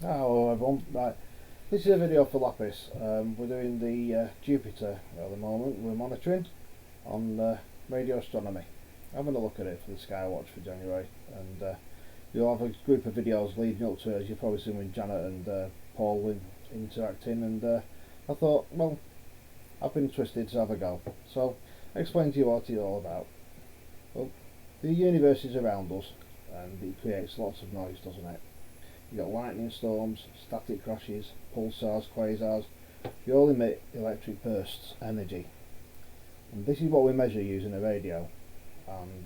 Hello everyone, right, this is a video for LAPIS. We're doing the Jupiter at the moment. We're monitoring on Radioastronomy, having a look at it for the Skywatch for January, and you'll have a group of videos leading up to it, as you've probably seen with Janet and Paul interacting, and I thought, well, I've been twisted to have a go, so I'll explain to you what it's all about. Well, the universe is around us and it creates lots of noise, doesn't it? You've got lightning storms, static crashes, pulsars, quasars. They all emit electric bursts, energy. And this is what we measure using a radio. And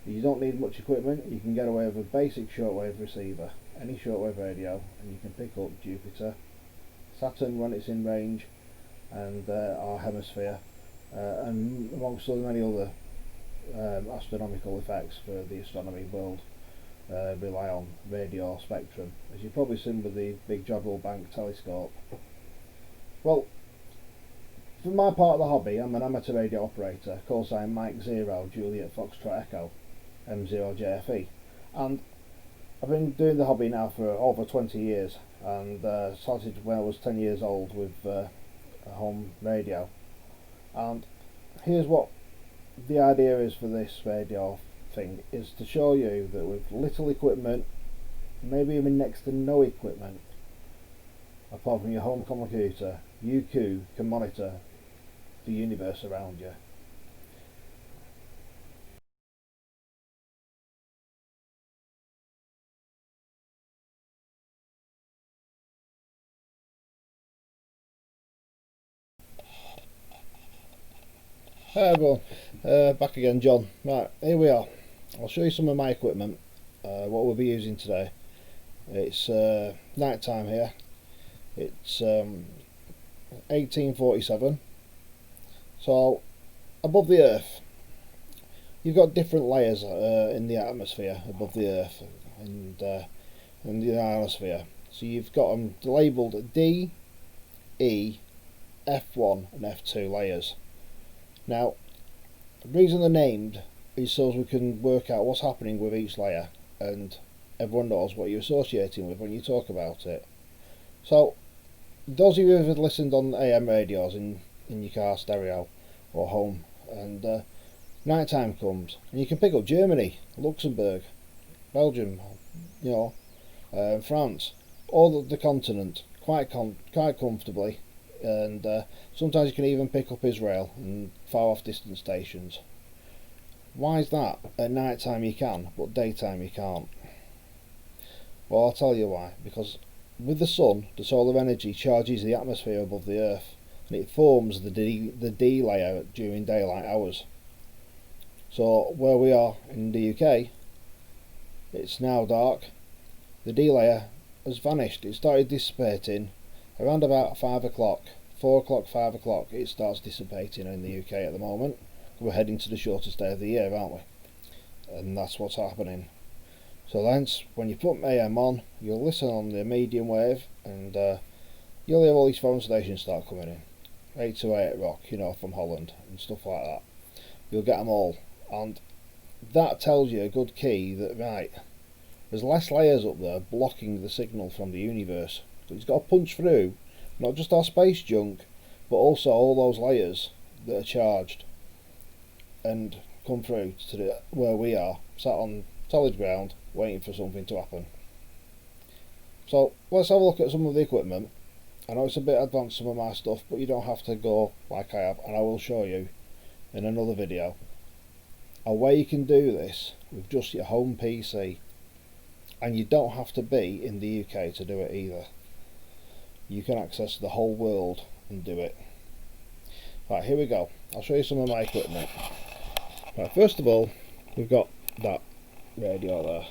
you don't need much equipment. You can get away with a basic shortwave receiver, any shortwave radio, and you can pick up Jupiter, Saturn when it's in range, and our hemisphere, and amongst many other astronomical effects for the astronomy world. Rely on radio spectrum, as you've probably seen with the big Jodrell Bank telescope. Well, for my part of the hobby, I'm an amateur radio operator, call sign Mike 0 Juliet Foxtrot Echo M0JFE, and I've been doing the hobby now for over 20 years, and started when I was 10 years old with a home radio. And here's what the idea is for this radio thing, is to show you that with little equipment, maybe even next to no equipment apart from your home computer, you too can monitor the universe around you. Hi everyone, back again, John. Right, here we are. I'll show you some of my equipment, what we'll be using today. It's night time here. It's 1847. So above the Earth, you've got different layers in the atmosphere above the Earth and in the ionosphere. So you've got them labelled D, E, F1 and F2 layers. Now, the reason they're named is so we can work out what's happening with each layer, and everyone knows what you're associating with when you talk about it. So, those of you who have listened on AM radios in your car stereo or home, and night time comes, and you can pick up Germany, Luxembourg, Belgium, France, all the continent quite comfortably. And sometimes you can even pick up Israel and far off distant stations. Why is that? At night time you can, but daytime you can't. Well, I'll tell you why. Because with the sun, the solar energy charges the atmosphere above the Earth, and it forms the D layer during daylight hours. So where we are in the UK, it's now dark. The D layer has vanished. It started dissipating around about 5 o'clock, 4 o'clock, 5 o'clock, it starts dissipating in the UK at the moment. We're heading to the shortest day of the year, aren't we? And that's what's happening. So hence, when you put AM on, you'll listen on the medium wave, and you'll hear all these foreign stations start coming in. 828 Rock, from Holland, and stuff like that. You'll get them all. And that tells you a good key that, right, there's less layers up there blocking the signal from the universe. It's got to punch through not just our space junk, but also all those layers that are charged and come through to where we are, sat on solid ground, waiting for something to happen. So let's have a look at some of the equipment. I know it's a bit advanced, some of my stuff, but you don't have to go like I have, and I will show you in another video a way you can do this with just your home PC, and you don't have to be in the UK to do it either. You can access the whole world and do it. Right, here we go. I'll show you some of my equipment. Right, first of all, we've got that radio there.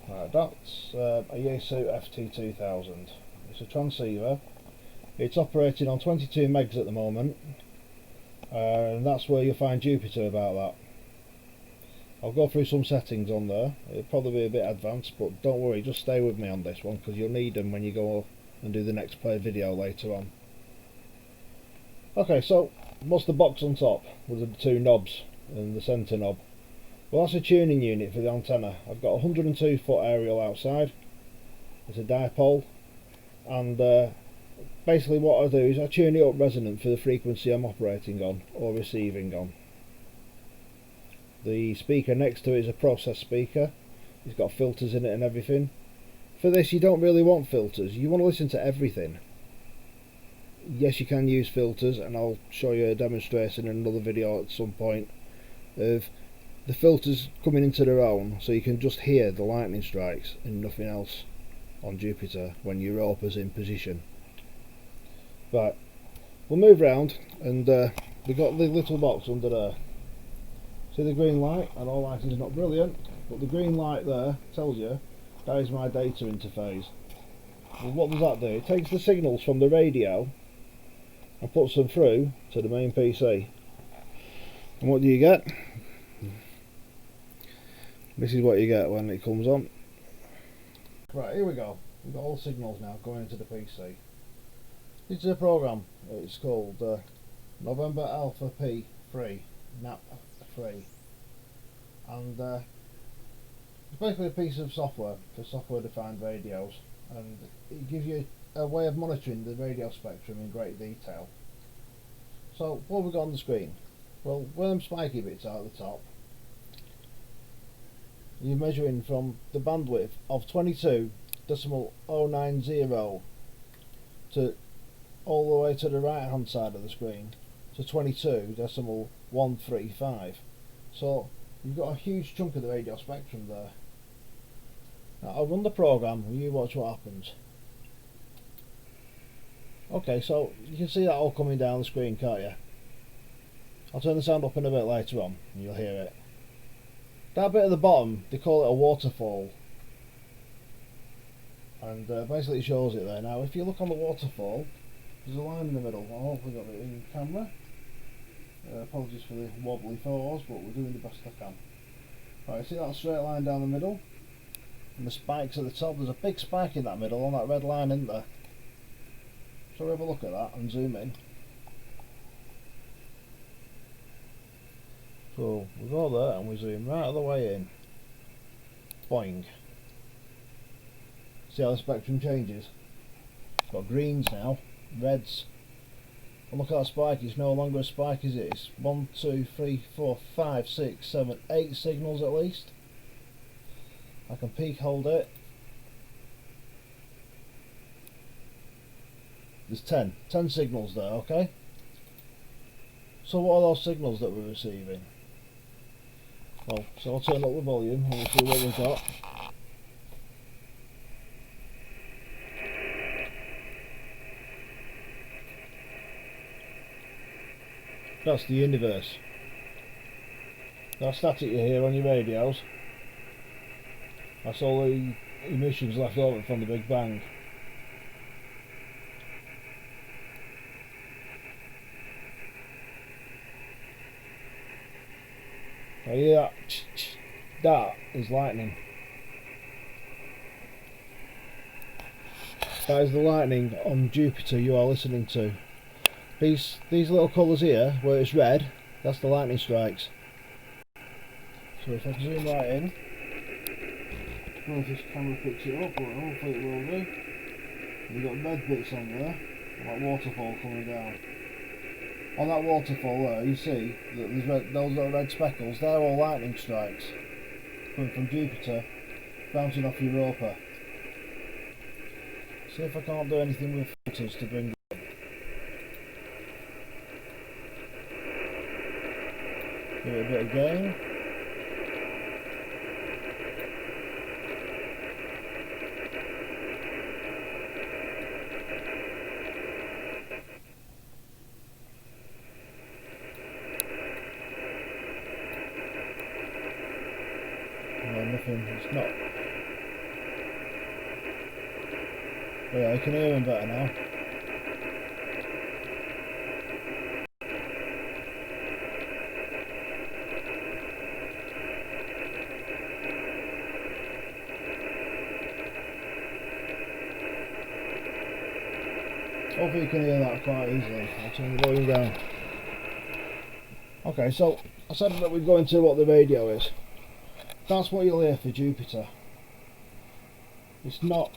Right, that's a Yaesu FT2000. It's a transceiver. It's operating on 22 megs at the moment, and that's where you'll find Jupiter about that. I'll go through some settings on there. It'll probably be a bit advanced, but don't worry, just stay with me on this one, because you'll need them when you go and do the next play video later on. Okay, so what's the box on top with the two knobs and the centre knob? Well, that's a tuning unit for the antenna. I've got a 102 foot aerial outside, It's a dipole, and basically what I do is I tune it up resonant for the frequency I'm operating on or receiving on. The speaker next to it is a process speaker. It's got filters in it and everything. For this you don't really want filters, you want to listen to everything. Yes, you can use filters, and I'll show you a demonstration in another video at some point of the filters coming into their own, so you can just hear the lightning strikes and nothing else on Jupiter when Europa's in position. Right, we'll move round, and we've got the little box under there. See the green light? I know lighting is not brilliant, but the green light there tells you that is my data interface. Well, what does that do? It takes the signals from the radio and puts them through to the main PC. And what do you get? This is what you get when it comes on. Right, here we go. We've got all signals now going into the PC. This is a program. It's called November Alpha P3, NAP3, and it's basically a piece of software for software-defined radios, and it gives you a way of monitoring the radio spectrum in great detail. So what have we got on the screen? Well, where them spiky bits are at the top, you're measuring from the bandwidth of 22.090 to all the way to the right hand side of the screen to 22.135. So you've got a huge chunk of the radio spectrum there. Now I'll run the program and you watch what happens. Okay, so you can see that all coming down the screen, can't you? I'll turn the sound up in a bit later on and you'll hear it. That bit at the bottom, they call it a waterfall, and basically it shows it there. Now if you look on the waterfall, there's a line in the middle. I hopefully got it in camera. Apologies for the wobbly photos, but we're doing the best I can. Right, see that straight line down the middle? And the spikes at the top, there's a big spike in that middle on that red line, isn't there? So we have a look at that and zoom in. So we go there and we zoom right all the way in. Boing. See how the spectrum changes? It's got greens now, reds. And look at that spike, it's no longer a spike, is it? It's 1, 2, 3, 4, 5, 6, 7, 8 signals at least. I can peak hold it. There's 10 signals there, okay? So what are those signals that we're receiving? Well, so I'll turn up the volume and we'll see what we've got. That's the universe. That static you hear on your radios, that's all the emissions left over from the Big Bang. I hear that? That is lightning. That is the lightning on Jupiter you are listening to. These little colours here, where it's red, that's the lightning strikes. So if I zoom right in, I don't know if this camera picks it up, but hopefully it will do. You've got red bits on there, like waterfall coming down. On that waterfall there, you see that there's those little red speckles, they're all lightning strikes coming from Jupiter, bouncing off Europa. See if I can't do anything with filters to bring it up. Give it a bit of gain. Nothing, it's not. Oh yeah, I can hear him better now. Hopefully you can hear that quite easily. I'll turn the volume down. Okay, so I said that we'd go into what the radio is. That's what you'll hear for Jupiter. It's not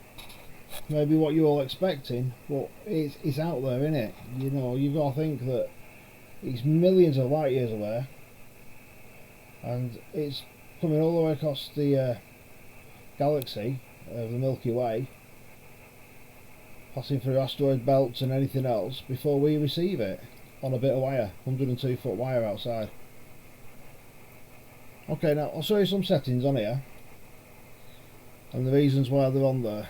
maybe what you're all expecting, but it's out there, isn't it? You know, you've got to think that it's millions of light years away, and it's coming all the way across the galaxy of the Milky Way, passing through asteroid belts and anything else before we receive it on a bit of wire, 102-foot wire outside. Okay, now I'll show you some settings on here and the reasons why they're on there.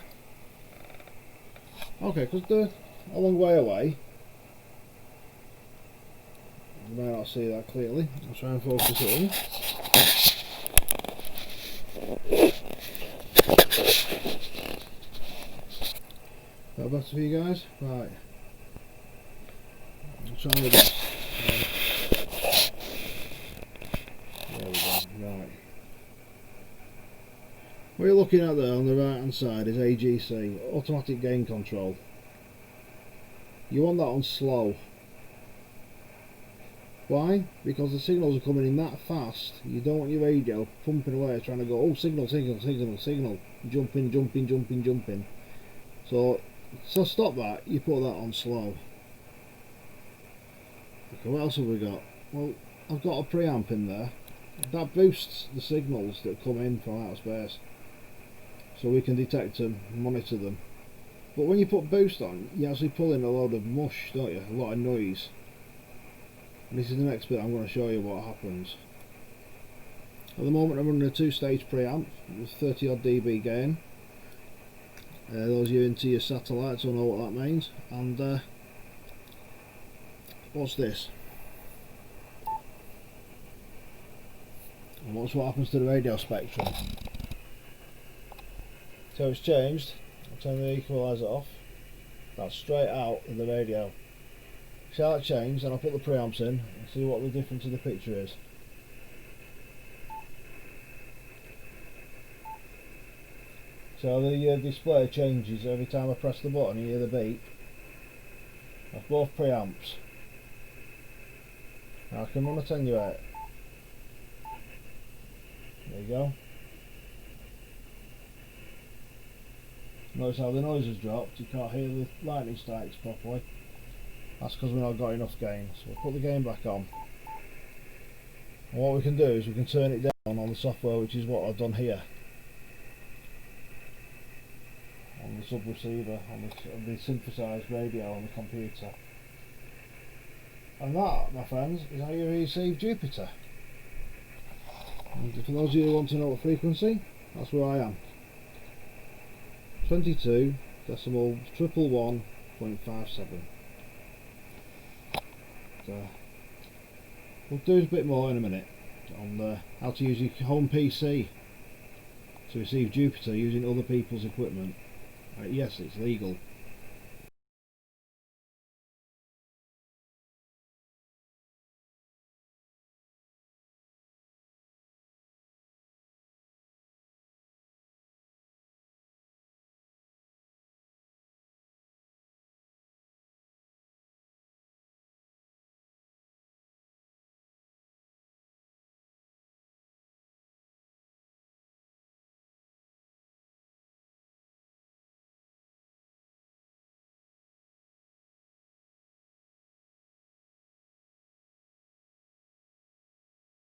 Okay, because they're a long way away, you may not see that clearly. I'll try and focus it in. That better for you guys? Right. I'll try my best. There we go. Right. What you're looking at there on the right hand side is AGC, automatic gain control. You want that on slow. Why? Because the signals are coming in that fast. You don't want your radio pumping away trying to go, oh, signal, signal, signal, signal, jumping, jumping, jumping, jumping. So stop that, you put that on slow. Okay, what else have we got? Well, I've got a preamp in there. That boosts the signals that come in from outer space, so we can detect them, monitor them. But when you put boost on, you actually pull in a load of mush, don't you? A lot of noise. And this is the next bit I'm going to show you what happens. At the moment I'm running a 2-stage preamp with 30 odd dB gain. Those of you into your satellites will know what that means. And what's this? And watch what happens to the radio spectrum. So it's changed. I'll turn the equaliser off. That's straight out of the radio. See how that changed, and I'll put the preamps in and see what the difference in the picture is. So the display changes every time I press the button. You hear the beep. That's both preamps. Now I can run attenuate. There you go. Notice how the noise has dropped. You can't hear the lightning strikes properly. That's because we've not got enough gain. So we'll put the gain back on. And what we can do is we can turn it down on the software, which is what I've done here. On the sub-receiver, on the synthesised radio on the computer. And that, my friends, is how you receive Jupiter. And for those of you who want to know the frequency, that's where I am. 22.111.57. We'll do a bit more in a minute on how to use your home PC to receive Jupiter using other people's equipment. Yes, it's legal.